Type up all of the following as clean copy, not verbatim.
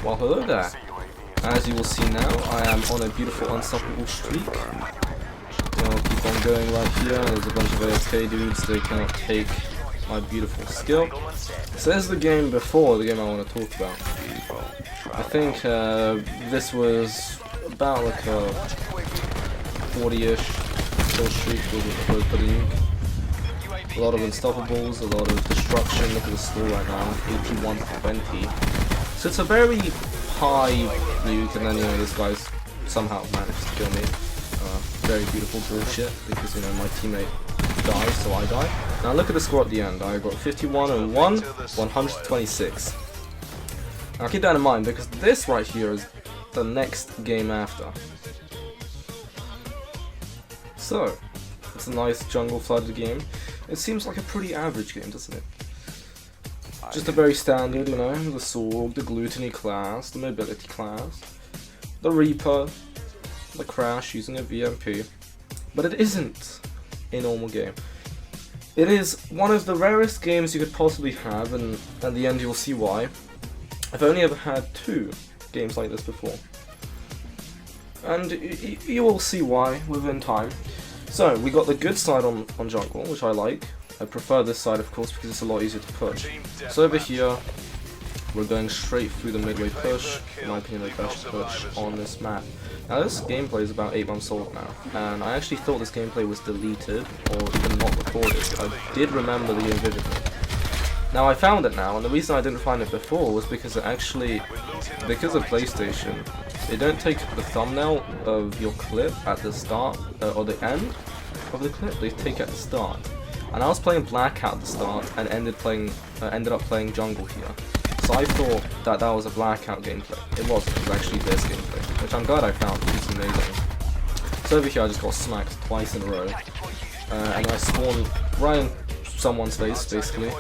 Well, hello there. As you will see now, I am on a beautiful unstoppable streak. I'll keep on going right here. There's a bunch of AFK dudes, they cannot take my beautiful skill. So there's the game before, the game I want to talk about. I think this was about like a 40-ish kill streak with a lot of unstoppables, a lot of destruction. Look at the score right now, 81 to 20. So it's a very high nuke, and then this guy's somehow managed to kill me. Very beautiful bullshit, because my teammate dies, so I die. Now look at the score at the end. I got 51-1, 126. Now keep that in mind, because this right here is the next game after. So, it's a nice jungle flooded game. It seems like a pretty average game, doesn't it? Just a very standard, the Sorg, the Gluttony class, the Mobility class, the Reaper, the Crash using a VMP. But it isn't a normal game. It is one of the rarest games you could possibly have, and at the end you'll see why. I've only ever had 2 games like this before. And you will see why within time. So, we got the good side on jungle, which I like. I prefer this side, of course, because it's a lot easier to push. So over here, we're going straight through the midway push. In my opinion, the best push on this map. Now this gameplay is about 8 months old now, and I actually thought this gameplay was deleted, or even not recorded. I did remember the game vividly. Now I found it now, and the reason I didn't find it before was because it actually, because of PlayStation, they don't take the thumbnail of your clip at the start, or the end of the clip, they take it at the start. And I was playing Blackout at the start, and ended up playing Jungle here. So I thought that was a Blackout gameplay. It wasn't, it was actually this gameplay, which I'm glad I found, it's amazing. So over here I just got smacked twice in a row, and I spawned right in someone's face, basically,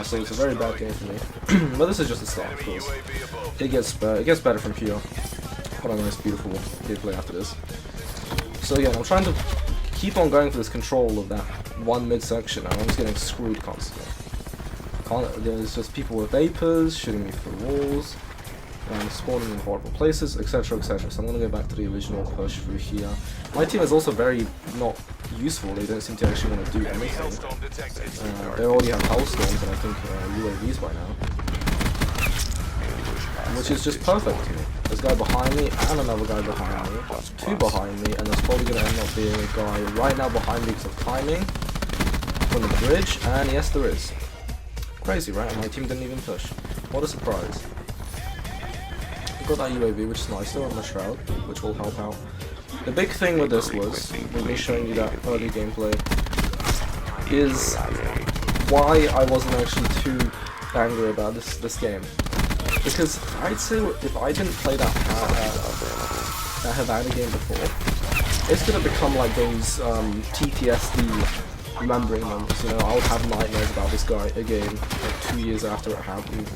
so it's a very bad game for me. But this is just the start, of course. It gets better from here. What a nice, beautiful gameplay after this. So again, I'm trying to keep on going for this control of that one midsection, and I'm just getting screwed constantly. There's just people with vapors shooting me through walls, and spawning in horrible places, etc, etc. So I'm going to go back to the original push through here. My team is also very not useful, they don't seem to actually want to do anything. They already have Hellstorms and I think UAVs by now. Which is just perfect to me. There's a guy behind me and another guy behind me. 2 behind me, and there's probably going to end up being a guy right now behind me because of timing from the bridge, and yes there is. Crazy, right? My team didn't even push. What a surprise. Got that UAV, which is nice, still on the Shroud, which will help out. The big thing with this was, with me showing you that early gameplay, is why I wasn't actually too angry about this game. Because I'd say if I didn't play that Havana game before, it's gonna become like those TTSD remembering moments. I would have nightmares about this guy again, like 2 years after it happened.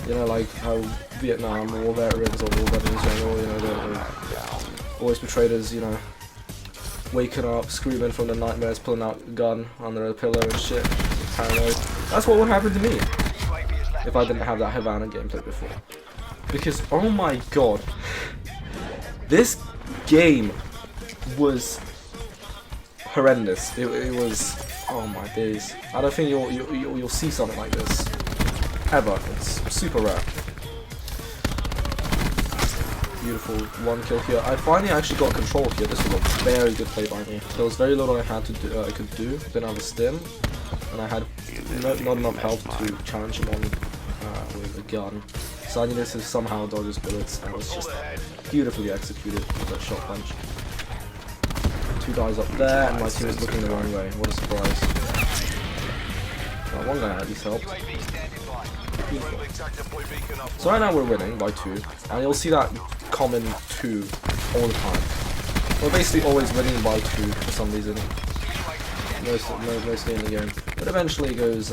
Like how Vietnam or war veterans or war veterans in general, they're always portrayed as, waking up, screaming from the nightmares, pulling out a gun under a pillow and shit, paranoid. That's what would happen to me if I didn't have that Havana gameplay before. Because, oh my god, this game was horrendous. It was, oh my days. I don't think you'll see something like this ever. It's super rare. Beautiful 1 kill here. I finally actually got control here. This was a very good play by me. There was very little I had to do. I could do. Didn't have a stim, and I had not enough health to challenge him on with a gun. So I needed to somehow dodge his bullets, and it was just beautifully executed with that shot punch. 2 guys up there, and my team is looking the wrong way. What a surprise. One guy at least helped. Beautiful. So right now we're winning by 2, and you'll see that common 2 all the time. We're basically always winning by 2 for some reason. Mostly in the game. But eventually it goes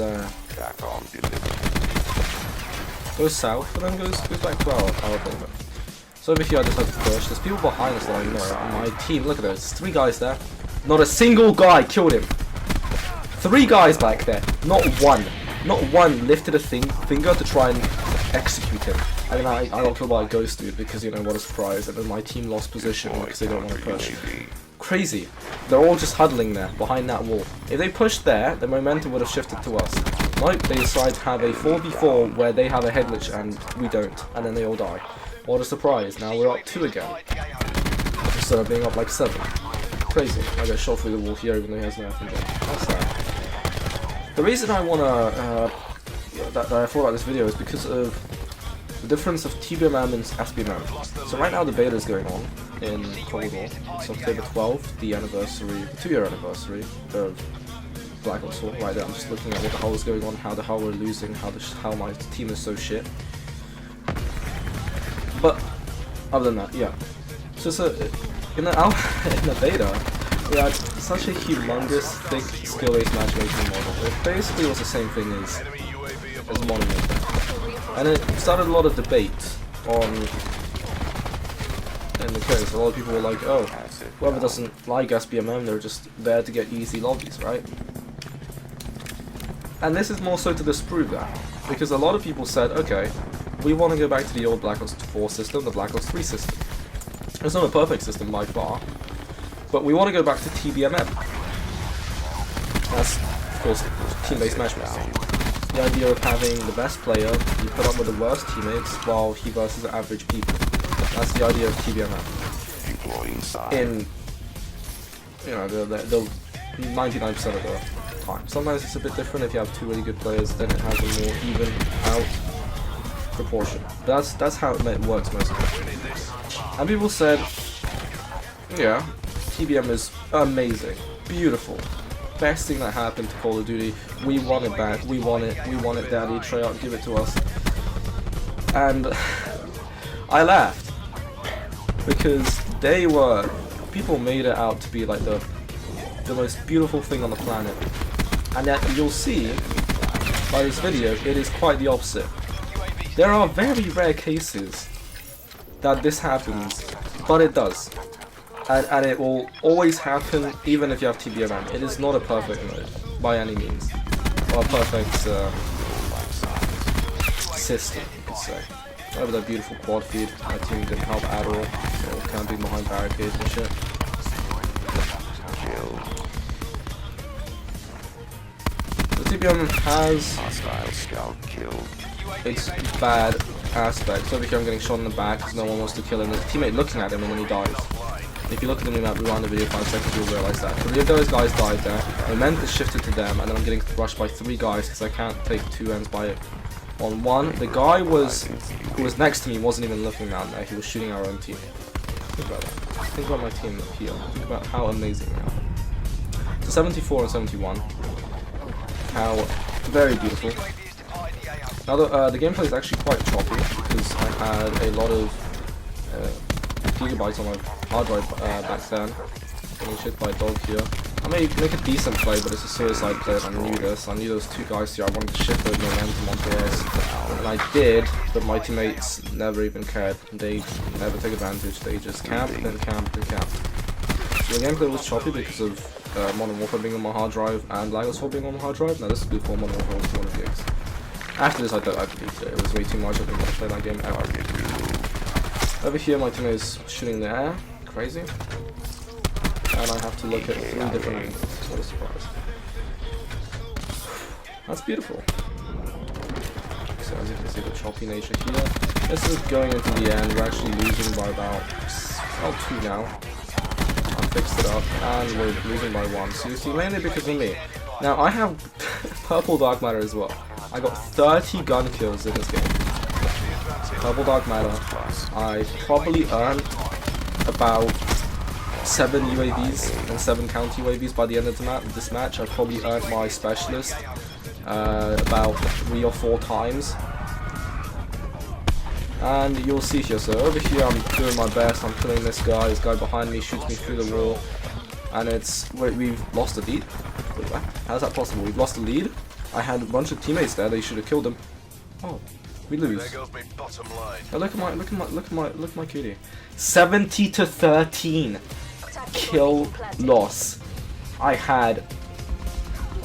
south, and then goes back to our opponent. So over here I just have to push. There's people behind us that I know. My team, look at those. 3 guys there. Not a single guy killed him. 3 guys back there. Not one. Not one lifted a finger to try and execute him. I mean, I got killed by a ghost dude because, you know, what a surprise, and then my team lost position because they don't want to push. Crazy. They're all just huddling there, behind that wall. If they pushed there, the momentum would have shifted to us. Nope, they decide to have a 4v4 where they have a head glitch and we don't, and then they all die. What a surprise, now we're up 2 again. Instead of being up like 7. Crazy. I got shot through the wall here even though he has no FNJ. That's sad. The reason I wanna, that I thought about this video is because of the difference of TBMM and SBMM. So right now the beta is going on in Cold War. It's October 12th, the anniversary, the 2-year anniversary of Black Ops 4. Right there, I'm just looking at what the hell is going on, how the hell we're losing, how my team is so shit. But other than that, yeah. So in the beta, we had such a humongous, thick, skill-based matchmaking model. It basically was the same thing as Modern Warfare. And it started a lot of debate on in the case. A lot of people were like, oh, whoever doesn't like SBMM, they're just there to get easy lobbies, right? And this is more so to disprove that. Because a lot of people said, okay, we want to go back to the old Black Ops 4 system, the Black Ops 3 system. It's not a perfect system by far, but we want to go back to TBMM. That's, of course, team-based matchmaking. The idea of having the best player, you put up with the worst teammates while he versus average people. That's the idea of TBMM. In, you know, the 99% of the time. Sometimes it's a bit different if you have 2 really good players, then it has a more even out proportion. That's how it works most of the time. And people said, yeah, TBM is amazing, beautiful, best thing that happened to Call of Duty. We want it back, we want it, daddy, Treyarch, give it to us. And I laughed because people made it out to be like the most beautiful thing on the planet. And yet you'll see by this video, it is quite the opposite. There are very rare cases that this happens, but it does. And it will always happen even if you have TBMM. It is not a perfect mode, by any means. Or a perfect system, you could say. Over that beautiful quad feed, my team didn't help at all. So camping behind barricades and shit. The TBMM has its bad aspects. Over here I'm getting shot in the back because no one wants to kill him. There's a teammate looking at him and then he dies. If you look at the map, rewind the video 5 seconds, you'll realise that. 3 of those guys died there. The men is shifted to them, and then I'm getting rushed by 3 guys because I can't take 2 ends by it. On 1, the guy who was next to me wasn't even looking down there. He was shooting our own team. Think about that. Think about my team here. Think about how amazing they are. So 74 and 71. How very beautiful. Now the gameplay is actually quite choppy because I had a lot of gigabytes on my hard drive back then. Getting shit by a dog here. I may make a decent play, but it's a suicide play and I knew this. I knew those 2 guys here. I wanted to shift the momentum onto us. And I did, but my teammates never even cared. They never took advantage. They just camped and camped and camped. So the gameplay was choppy because of Modern Warfare being on my hard drive and Black Ops 4 being on my hard drive. Now this is before Modern Warfare was 200 gigs. After this I deleted it. It was way too much. I didn't want to play that game ever. Over here my teammate is shooting in the air. Crazy. And I have to look at 3 different angles. What a surprise. That's beautiful. So as you can see the choppy nature here. This is going into the end. We're actually losing by about 2 now. I fixed it up and we're losing by 1. So you see, mainly because of me. Now I have Purple Dark Matter as well. I got 30 gun kills in this game. Purple Dark Matter. I probably earned about 7 UAVs and 7 counter UAVs by the end of this match. I probably earned my specialist about 3 or 4 times. And you'll see here, so over here I'm doing my best, I'm killing this guy behind me shoots me through the wall. And we've lost the lead? Wait, what? How's that possible? We've lost the lead? I had a bunch of teammates there, they should have killed them. Oh, we lose. There goes my bottom line. Oh, look at my cutie. 70 to 13 kill loss. I had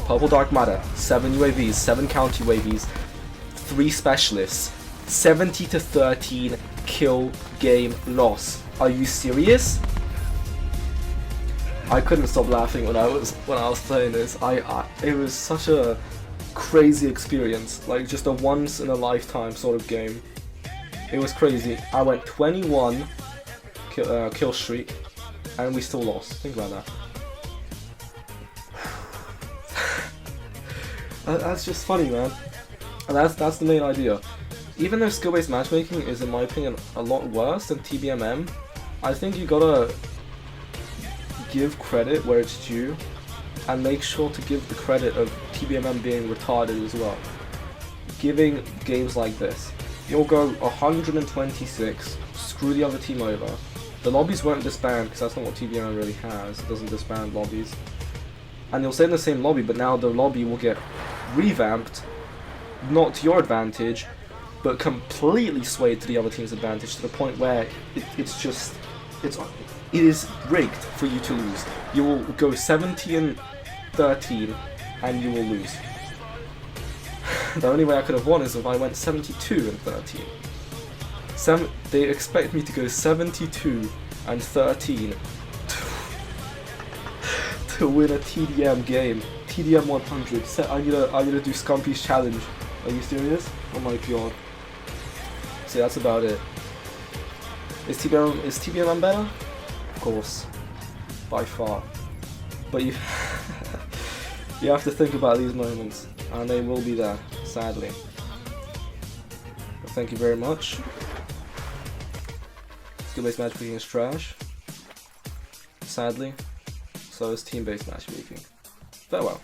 Purple Dark Matter, 7 UAVs, 7 counter UAVs, 3 specialists, 70-13 kill game loss. Are you serious? I couldn't stop laughing when I was playing this. It was such a crazy experience, like just a once in a lifetime sort of game. It was crazy. I went 21 kill streak, and we still lost. Think about that. That's just funny, man. And that's the main idea. Even though skill-based matchmaking is, in my opinion, a lot worse than TBMM, I think you gotta give credit where it's due, and make sure to give the credit of TBMM being retarded as well. Giving games like this, you'll go 126, screw the other team over. The lobbies won't disband because that's not what TBMM really has. It doesn't disband lobbies. And you'll stay in the same lobby, but now the lobby will get revamped, not to your advantage, but completely swayed to the other team's advantage, to the point where it is rigged for you to lose. You will go 70-13 and you will lose. The only way I could have won is if I went 72-13. They expect me to go 72-13 to win a TDM game. TDM 100. I need to do Scumpy's challenge. Are you serious? Oh my god. See, that's about it. Is TBMM better? Of course, by far. But you you have to think about these moments, and they will be there, sadly. But thank you very much. Skill-based matchmaking is trash, sadly. So is team-based matchmaking. Farewell.